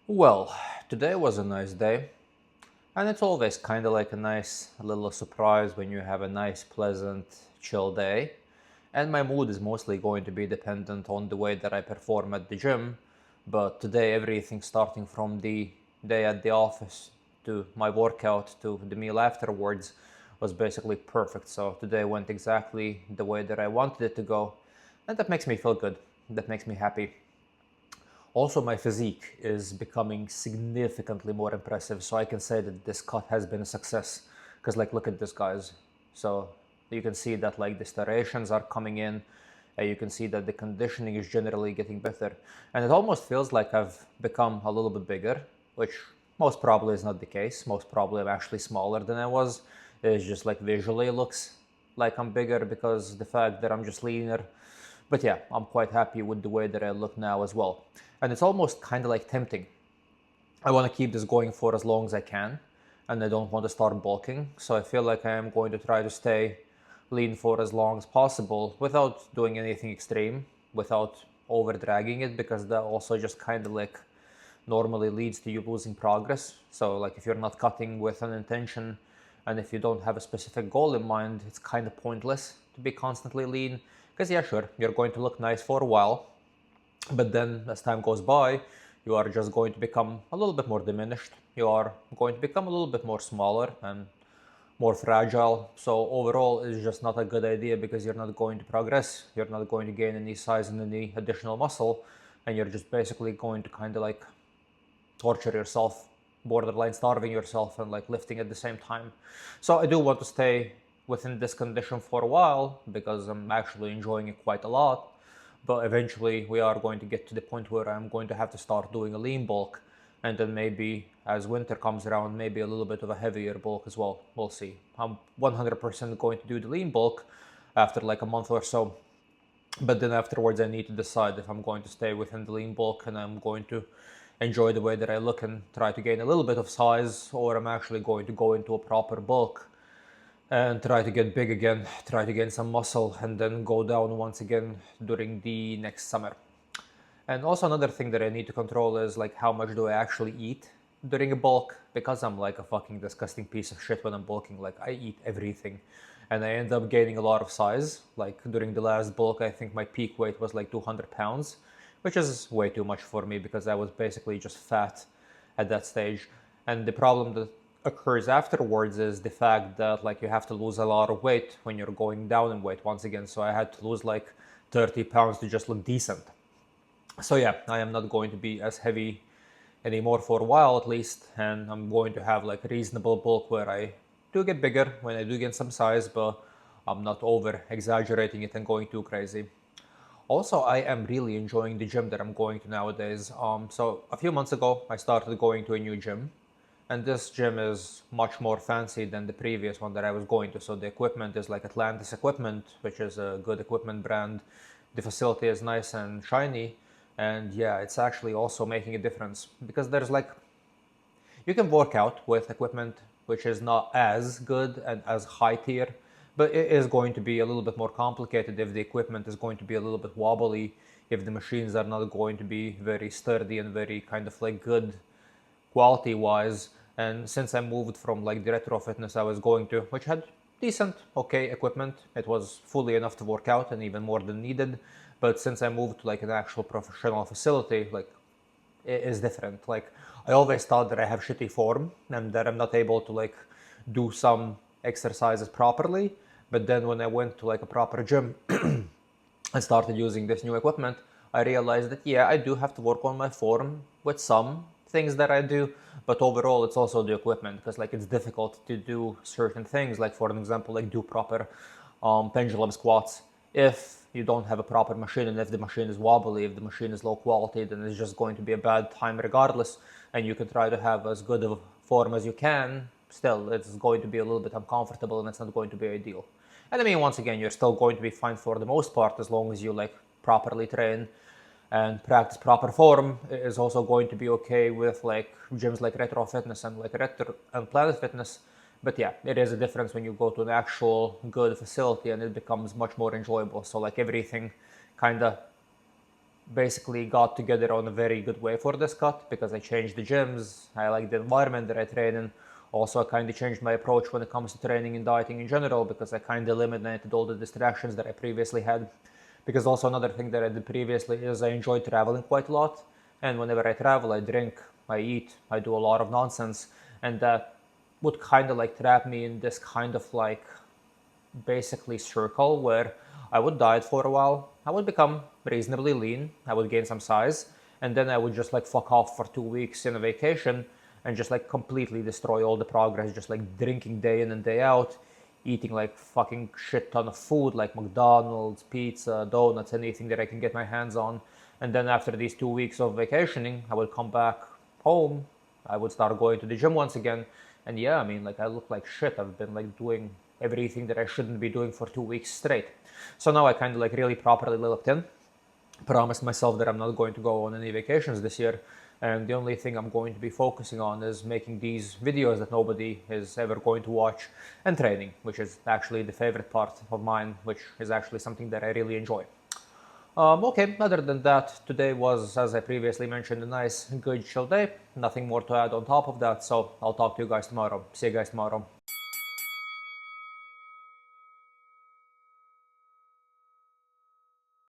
Well, today was a nice day, and it's always kind of like a nice little surprise when you have a nice, pleasant, chill day. And my mood is mostly going to be dependent on the way that I perform at the gym. But today, everything starting from the day at the office to my workout to the meal afterwards was basically perfect. So today went exactly the way that I wanted it to go, and that makes me feel good. That makes me happy. Also, my physique is becoming significantly more impressive, so I can say that this cut has been a success. Because, like, look at this, guys. So you can see that like the striations are coming in, and you can see that the conditioning is generally getting better, and it almost feels like I've become a little bit bigger, which most probably is not the case. Most probably I'm actually smaller than I was. It's just like visually it looks like I'm bigger because the fact that I'm just leaner. But yeah, I'm quite happy with the way that I look now as well. And it's almost kind of like tempting. I want to keep this going for as long as I can, and I don't want to start bulking. So I feel like I am going to try to stay lean for as long as possible without doing anything extreme, without over dragging it, because that also just kind of like normally leads to you losing progress. So, like, if you're not cutting with an intention and if you don't have a specific goal in mind, it's kind of pointless to be constantly lean. Because, yeah, sure, you're going to look nice for a while, but then as time goes by, you are just going to become a little bit more diminished. You are going to become a little bit more smaller and more fragile. So overall, it's just not a good idea because you're not going to progress. You're not going to gain any size and any additional muscle, and you're just basically going to kind of like torture yourself, borderline starving yourself, and like lifting at the same time. So I do want to stay within this condition for a while because I'm actually enjoying it quite a lot. But eventually, we are going to get to the point where I'm going to have to start doing a lean bulk, and then maybe as winter comes around, maybe a little bit of a heavier bulk as well. We'll see. I'm 100% going to do the lean bulk after like a month or so, but then afterwards I need to decide if I'm going to stay within the lean bulk and I'm going to enjoy the way that I look and try to gain a little bit of size, or I'm actually going to go into a proper bulk and try to get big again, try to gain some muscle, and then go down once again during the next summer. And also another thing that I need to control is like how much do I actually eat during a bulk, because I'm like a fucking disgusting piece of shit when I'm bulking. Like, I eat everything and I end up gaining a lot of size. Like during the last bulk, I think my peak weight was like 200 pounds, which is way too much for me because I was basically just fat at that stage. And the problem that occurs afterwards is the fact that like you have to lose a lot of weight when you're going down in weight once again. So I had to lose like 30 pounds to just look decent. So yeah, I am not going to be as heavy anymore for a while at least, and I'm going to have like a reasonable bulk where I do get bigger when I do get some size, but I'm not over exaggerating it and going too crazy. Also, I am really enjoying the gym that I'm going to nowadays. So a few months ago, I started going to a new gym, and this gym is much more fancy than the previous one that I was going to. So the equipment is like Atlantis equipment, which is a good equipment brand. The facility is nice and shiny, and yeah, it's actually also making a difference because there's like, you can work out with equipment which is not as good and as high tier, but it is going to be a little bit more complicated if the equipment is going to be a little bit wobbly, if the machines are not going to be very sturdy and very kind of like good quality wise. And since I moved from like the retro fitness I was going to, which had decent, okay equipment, it was fully enough to work out and even more than needed. But since I moved to like an actual professional facility, like, it is different. Like, I always thought that I have shitty form and that I'm not able to like do some exercises properly. But then when I went to like a proper gym and started using this new equipment, I realized that yeah, I do have to work on my form with some things that I do, but overall it's also the equipment because like it's difficult to do certain things. Like for an example, like do proper pendulum squats if you don't have a proper machine, and if the machine is wobbly, if the machine is low quality, then it's just going to be a bad time regardless. And you can try to have as good of form as you can. Still, it's going to be a little bit uncomfortable, and it's not going to be ideal. And I mean, once again, you're still going to be fine for the most part as long as you like properly train and practice proper form. It is also going to be okay with like gyms like Retro Fitness and like Retro and Planet Fitness. But yeah, it is a difference when you go to an actual good facility and it becomes much more enjoyable. So like everything kind of basically got together on a very good way for this cut because I changed the gyms, I like the environment that I train in. Also, I kind of changed my approach when it comes to training and dieting in general because I kind of eliminated all the distractions that I previously had. Because also another thing that I did previously is I enjoy traveling quite a lot. And whenever I travel, I drink, I eat, I do a lot of nonsense. And that would kind of like trap me in this kind of like basically circle where I would diet for a while, I would become reasonably lean, I would gain some size, and then I would just like fuck off for 2 weeks in a vacation and just like completely destroy all the progress, just like drinking day in and day out, eating like fucking shit ton of food like McDonald's, pizza, donuts, anything that I can get my hands on. And then after these 2 weeks of vacationing, I would come back home, I would start going to the gym once again. And yeah, I mean, like I look like shit. I've been like doing everything that I shouldn't be doing for 2 weeks straight. So now I kind of like really properly looked in, promised myself that I'm not going to go on any vacations this year. And the only thing I'm going to be focusing on is making these videos that nobody is ever going to watch and training, which is actually the favorite part of mine, which is actually something that I really enjoy. Okay, other than that, today was, as I previously mentioned, a nice, good, chill day. Nothing more to add on top of that, so I'll talk to you guys tomorrow. See you guys tomorrow.